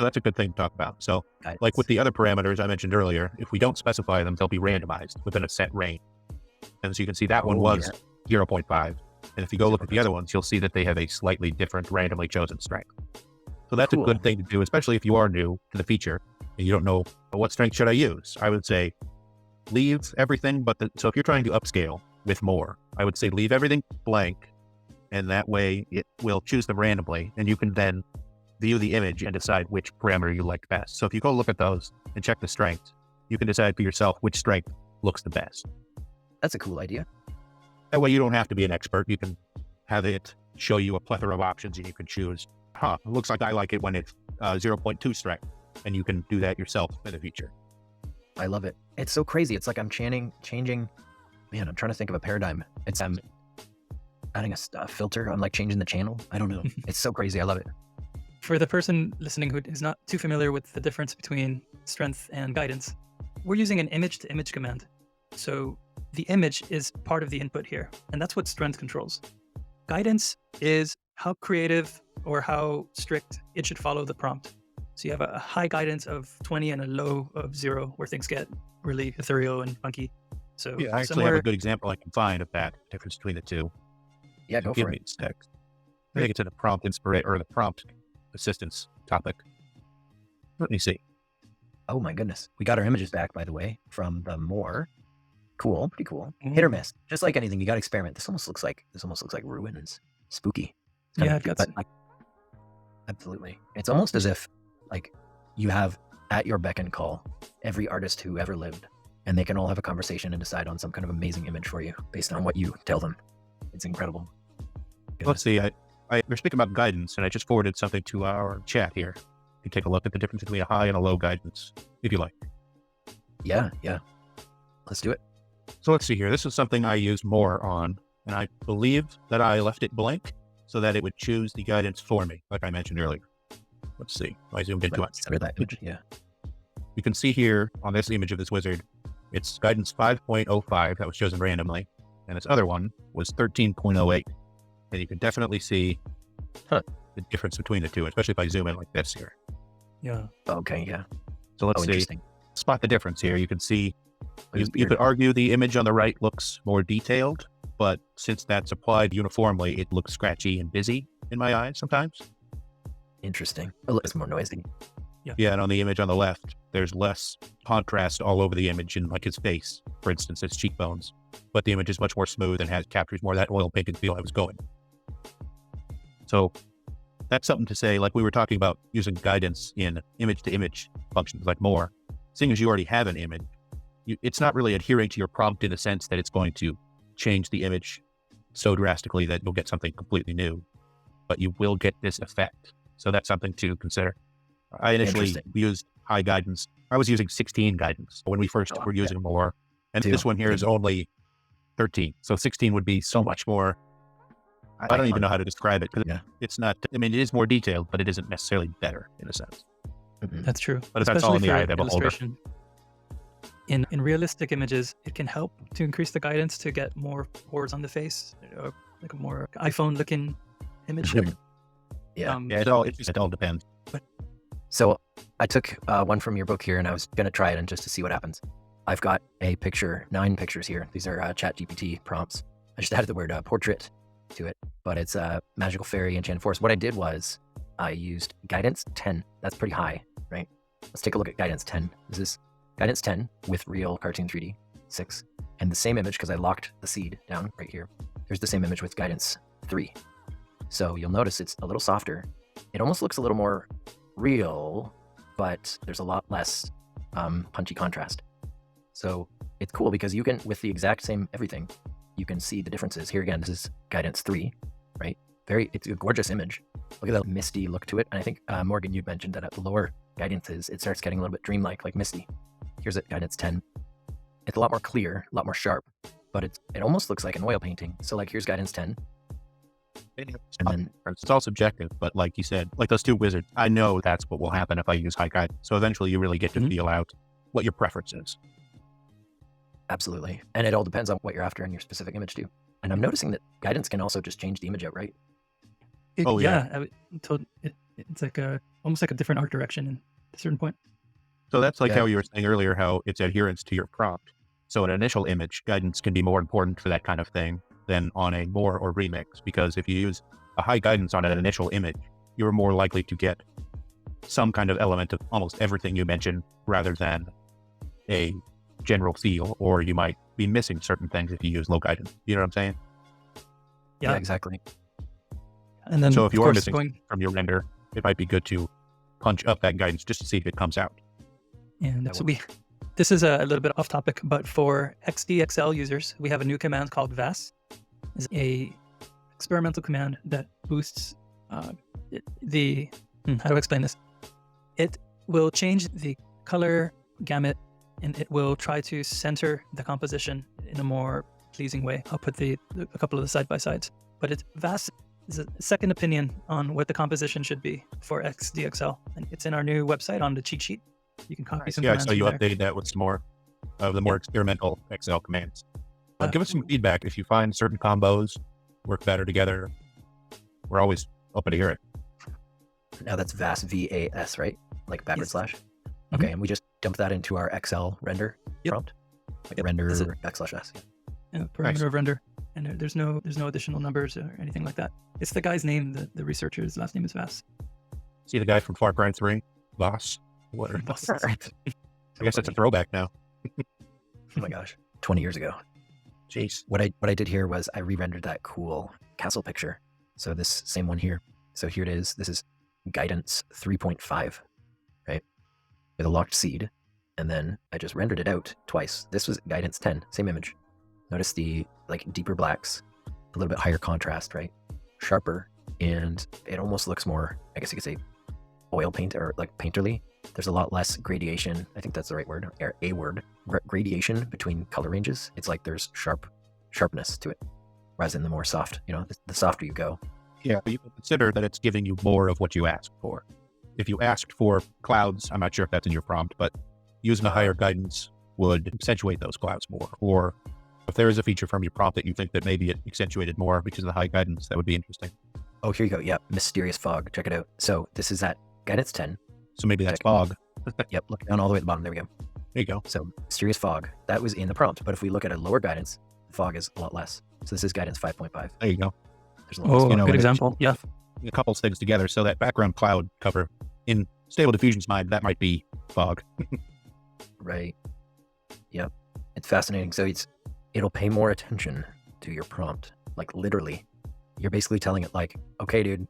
that's a good thing to talk about. So like with the other parameters I mentioned earlier, if we don't specify them, they'll be randomized within a set range. And so you can see that one was 0.5. And if you go look at the other ones, you'll see that they have a slightly different randomly chosen strength. So that's a good thing to do, especially if you are new to the feature and you don't know what strength should I use. I would say leave everything, so if you're trying to upscale with more, I would say leave everything blank, and that way it will choose them randomly, and you can then view the image and decide which parameter you like best. So if you go look at those and check the strength, you can decide for yourself which strength looks the best. That's a cool idea. That way you don't have to be an expert. You can have it show you a plethora of options, and you can choose, it looks like I like it when it's 0.2 strength, and you can do that yourself in the future. I love it. It's so crazy. It's like I'm changing. Man, I'm trying to think of a paradigm. It's adding a filter. I'm like changing the channel. I don't know. It's so crazy. I love it. For the person listening who is not too familiar with the difference between strength and guidance, we're using an image-to-image command. So the image is part of the input here, and that's what strength controls. Guidance is how creative or how strict it should follow the prompt. So you have a high guidance of 20 and a low of 0, where things get really ethereal and funky. So I actually have a good example I can find of that difference between the two. Yeah, go for it. I think it's in the prompt or the prompt assistance topic. Let me see. Oh my goodness. We got our images back, by the way, from the more. Cool, pretty cool. Hit or miss. Just like anything, you got to experiment. This almost looks like ruins. Spooky. Yeah, it gets. Absolutely. It's almost as if like you have at your beck and call every artist who ever lived, and they can all have a conversation and decide on some kind of amazing image for you based on what you tell them. It's incredible. Let's see. We're speaking about guidance, and I just forwarded something to our chat here. You can take a look at the difference between a high and a low guidance, if you like. Yeah. Let's do it. So let's see here. This is something I use more on, and I believe that I left it blank so that it would choose the guidance for me, like I mentioned earlier. Let's see. I zoomed in too much. Center that image. Yeah. you can see here on this image of this wizard, it's guidance 5.05 that was chosen randomly, and this other one was 13.08. And you can definitely see the difference between the two, especially if I zoom in like this here. Yeah. Okay, yeah. So let's see, Interesting. spot the difference here. You can see, you could argue the image on the right looks more detailed, but since that's applied uniformly, it looks scratchy and busy in my eyes sometimes. Interesting. It looks more noisy. Yeah, and on the image on the left, there's less contrast all over the image in like his face, for instance, his cheekbones. But the image is much more smooth and captures more of that oil painted feel I was going. So that's something to say, like we were talking about using guidance in image-to-image functions like more. Seeing as you already have an image, it's not really adhering to your prompt in the sense that it's going to change the image so drastically that you'll get something completely new, but you will get this effect. So that's something to consider. I initially used high guidance. I was using 16 guidance when we first were using more. And this one here is only 13. So 16 would be so much more. I don't even know how to describe it because it's not, I mean, it is more detailed, but it isn't necessarily better in a sense. That's true. But that's all in the eye of the beholder. In realistic images, it can help to increase the guidance to get more pores on the face, like a more iPhone looking image. Yeah. It all depends. So I took one from your book here and I was going to try it and just to see what happens. I've got a picture, 9 pictures here. These are ChatGPT prompts. I just added the word portrait to it, but it's a magical fairy enchanted forest. What I did was I used guidance 10. That's pretty high, right? Let's take a look at guidance 10. This is guidance 10 with real cartoon 3D 6. And the same image, because I locked the seed down right here. There's the same image with guidance 3. So you'll notice it's a little softer. It almost looks a little more real, but there's a lot less punchy contrast. So it's cool because you can, with the exact same everything, you can see the differences. Here again, this is guidance 3, right? It's a gorgeous image. Look at that misty look to it. And I think, Morgan, you mentioned that at the lower guidances, it starts getting a little bit dreamlike, like misty. Here's at guidance 10. It's a lot more clear, a lot more sharp, but it almost looks like an oil painting. So like here's guidance 10. And then it's all subjective, but like you said, like those two wizards, I know that's what will happen if I use high guidance. So eventually you really get to feel out what your preference is. Absolutely. And it all depends on what you're after in your specific image too. And I'm noticing that guidance can also just change the image out, right? It's like almost like a different art direction at a certain point. So that's like how you were saying earlier, how it's adherence to your prompt. So an initial image, guidance can be more important for that kind of thing than on a more or remix, because if you use a high guidance on an initial image, you're more likely to get some kind of element of almost everything you mentioned rather than a general feel, or you might be missing certain things if you use low guidance. You know what I'm saying? Yeah, exactly. And then, so if you are missing from your render, it might be good to punch up that guidance just to see if it comes out. And so this is a little bit off topic, but for XDXL users, we have a new command called VAS. It's a experimental command that boosts how do I explain this? It will change the color gamut and it will try to center the composition in a more pleasing way. I'll put a couple of the side by sides, but VAS is a second opinion on what the composition should be for XDXL. And it's in our new website on the cheat sheet. You can copy some commands. So you updated that with some more of the more experimental XL commands. Give us some feedback if you find certain combos work better together. We're always open to hear it. Now that's VAS, VAS, right? Like backward slash. Okay, and we just dump that into our XL render prompt. Like render \s. Yeah, parameter of render. And there's no additional numbers or anything like that. It's the guy's name, the researcher's last name is Vass. See the guy from Far Cry 3? Voss? What? I guess that's a throwback now. Oh my gosh, 20 years ago. Jeez. What I did here was I re-rendered that cool castle picture. So this same one here. So here it is. This is guidance 3.5, right? With a locked seed. And then I just rendered it out twice. This was guidance 10, same image. Notice the like deeper blacks, a little bit higher contrast, right? Sharper. And it almost looks more, I guess you could say, oil paint or like painterly. There's a lot less gradation. I think that's the right word, or a word. Gradation between color ranges. It's like there's sharpness to it, rather than the more soft. You know, the softer you go. Yeah, but you can consider that it's giving you more of what you asked for. If you asked for clouds, I'm not sure if that's in your prompt, but using a higher guidance would accentuate those clouds more. Or if there is a feature from your prompt that you think that maybe it accentuated more because of the high guidance, that would be interesting. Oh, here you go. Yep. Mysterious fog. Check it out. So this is at guidance 10. So maybe that's fog. Yep. Look down all the way at the bottom. There we go. There you go. So mysterious fog, that was in the prompt. But if we look at a lower guidance, the fog is a lot less. So this is guidance 5.5. There you go. There's a lot good example. Yeah. A couple things together. So that background cloud cover in Stable Diffusion's mind, that might be fog. Right. Yep. It's fascinating. So it'll pay more attention to your prompt. Like literally, you're basically telling it like, okay, dude,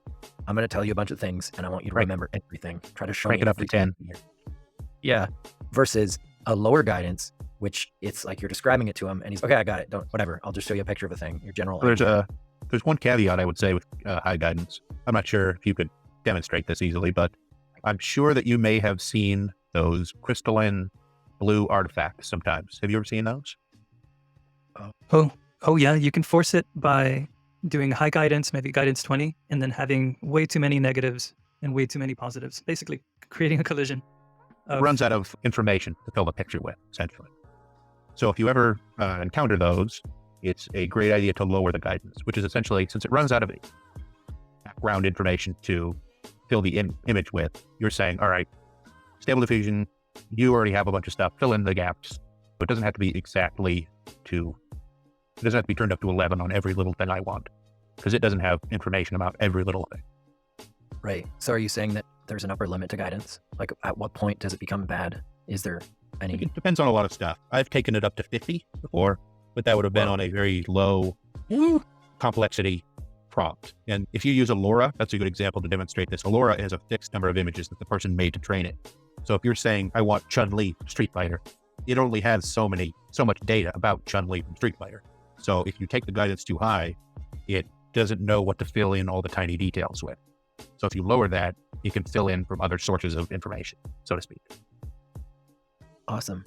I'm going to tell you a bunch of things and I want you to remember everything. Try to show me Crank it up to 10. Yeah. Versus a lower guidance, which it's like you're describing it to him and he's, okay, I got it. Whatever. I'll just show you a picture of a thing. Your general. There's one caveat I would say with high guidance. I'm not sure if you could demonstrate this easily, but I'm sure that you may have seen those crystalline blue artifacts sometimes. Have you ever seen those? Oh yeah. You can force it by doing high guidance, maybe guidance 20, and then having way too many negatives and way too many positives, basically creating a collision. It runs out of information to fill the picture with, essentially. So if you ever encounter those, it's a great idea to lower the guidance, which is essentially, since it runs out of background information to fill the image with, you're saying, all right, Stable Diffusion, you already have a bunch of stuff, fill in the gaps. It doesn't have to be it doesn't have to be turned up to 11 on every little thing I want, because it doesn't have information about every little thing. Right. So are you saying that there's an upper limit to guidance? Like at what point does it become bad? Is there any? It depends on a lot of stuff. I've taken it up to 50 before, but that would have been on a very low complexity prompt. And if you use a LoRa, that's a good example to demonstrate this. A LoRa has a fixed number of images that the person made to train it. So if you're saying, I want Chun-Li from Street Fighter, it only has so much data about Chun-Li from Street Fighter. So if you take the guidance too high, it doesn't know what to fill in all the tiny details with. So if you lower that, you can fill in from other sources of information, so to speak. Awesome.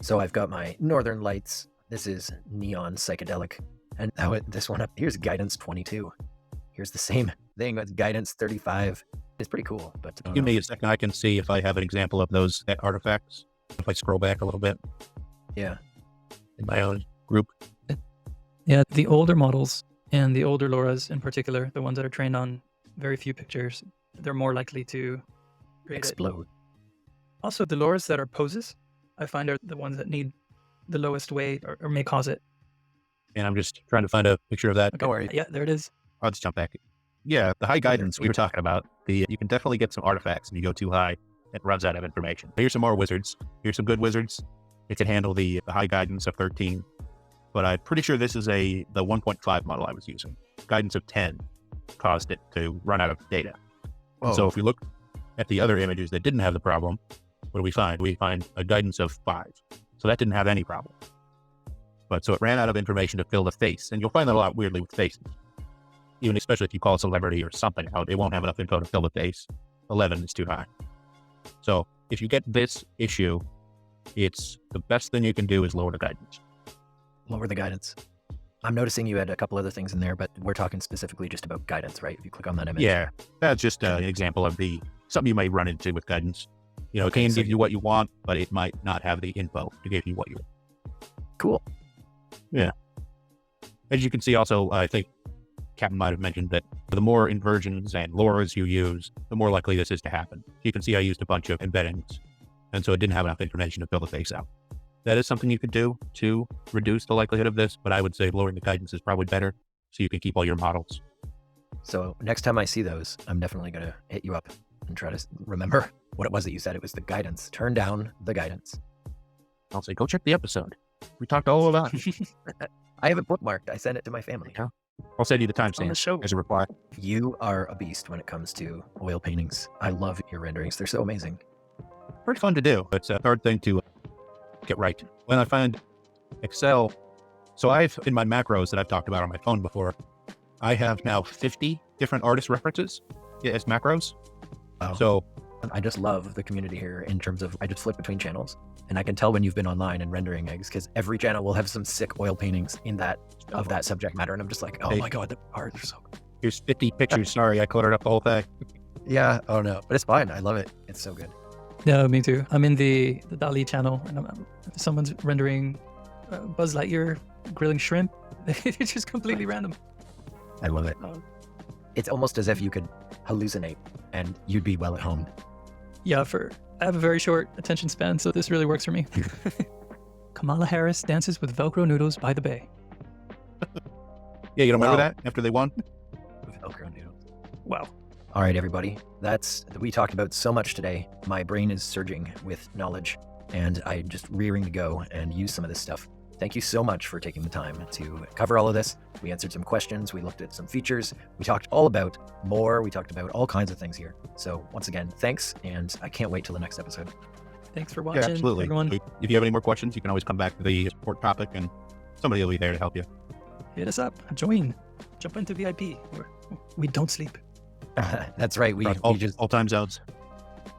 So I've got my Northern Lights. This is neon psychedelic. And now this one up, here's guidance 22. Here's the same thing with guidance 35. It's pretty cool, but give me a second. I can see if I have an example of those artifacts. If I scroll back a little bit. Yeah. In my own group. Yeah, the older models and the older LoRa's in particular, the ones that are trained on very few pictures, they're more likely to explode. Also, the LoRa's that are poses, I find are the ones that need the lowest weight or may cause it. And I'm just trying to find a picture of that. Okay. Don't worry. Yeah, there it is. I'll just jump back. Yeah, the high guidance we were talking about, you can definitely get some artifacts if you go too high. It runs out of information. Here's some more wizards. Here's some good wizards. It can handle the high guidance of 13. But I'm pretty sure this is the 1.5 model I was using. Guidance of 10 caused it to run out of data. So if we look at the other images that didn't have the problem, what do we find? We find a guidance of 5. So that didn't have any problem. But so it ran out of information to fill the face. And you'll find that a lot weirdly with faces. Even especially if you call a celebrity or something out, it won't have enough info to fill the face. 11 is too high. So if you get this issue, it's the best thing you can do is lower the guidance. Lower the guidance. I'm noticing you had a couple other things in there, but we're talking specifically just about guidance, right? If you click on that image. Yeah, that's just an example of something you might run into with guidance. You know, it can give you what you want, but it might not have the info to give you what you want. Cool. Yeah. As you can see also, I think Captain might have mentioned that the more inversions and LoRa's you use, the more likely this is to happen. You can see I used a bunch of embeddings, and so it didn't have enough information to fill the face out. That is something you could do to reduce the likelihood of this, but I would say lowering the guidance is probably better so you can keep all your models. So next time I see those, I'm definitely going to hit you up and try to remember what it was that you said. It was the guidance. Turn down the guidance. I'll say, go check the episode. We talked all about it. I have it bookmarked. I sent it to my family. Yeah. I'll send you the timestamp as a reply. You are a beast when it comes to oil paintings. I love your renderings. They're so amazing. Pretty fun to do. It's a hard thing to get right. When I find Excel, so in my macros that I've talked about on my phone before, I have now 50 different artist references as macros. Wow. So I just love the community here in terms of, I just flip between channels and I can tell when you've been online and rendering eggs because every channel will have some sick oil paintings of that subject matter. And I'm just like, oh my God, the art is so good. Here's 50 pictures. Sorry, I cluttered up the whole thing. Yeah. Oh no, but it's fine. I love it. It's so good. No, me too. I'm in the DALL-E channel, and someone's rendering Buzz Lightyear grilling shrimp. It's just completely random. I love it. Um, It's almost as if you could hallucinate and you'd be well at home. Yeah, I have a very short attention span, so this really works for me. Kamala Harris dances with Velcro noodles by the bay. Yeah, you don't remember Wow. that after they won? Velcro noodles. Wow. All right, everybody. We talked about so much today. My brain is surging with knowledge, and I'm just rearing to go and use some of this stuff. Thank you so much for taking the time to cover all of this. We answered some questions. We looked at some features. We talked all about more. We talked about all kinds of things here. So once again, thanks, and I can't wait till the next episode. Thanks for watching, Yeah, absolutely. everyone. If you have any more questions, you can always come back to the support topic and somebody will be there to help you. Hit us up. Join. Jump into VIP. We don't sleep. That's right. Across all time zones.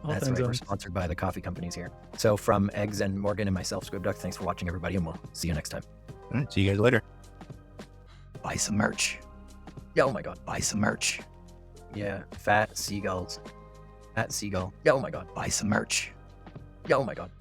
All That's time right. We're zones. sponsored by the coffee companies here. So from Eggs and Morgan and myself, Squibduck, thanks for watching, everybody, and we'll see you next time. All right, see you guys later. Buy some merch. Yeah, oh my God. Buy some merch. Yeah, fat seagulls. Fat seagull. Yeah, oh my God. Buy some merch. Yeah, oh my God.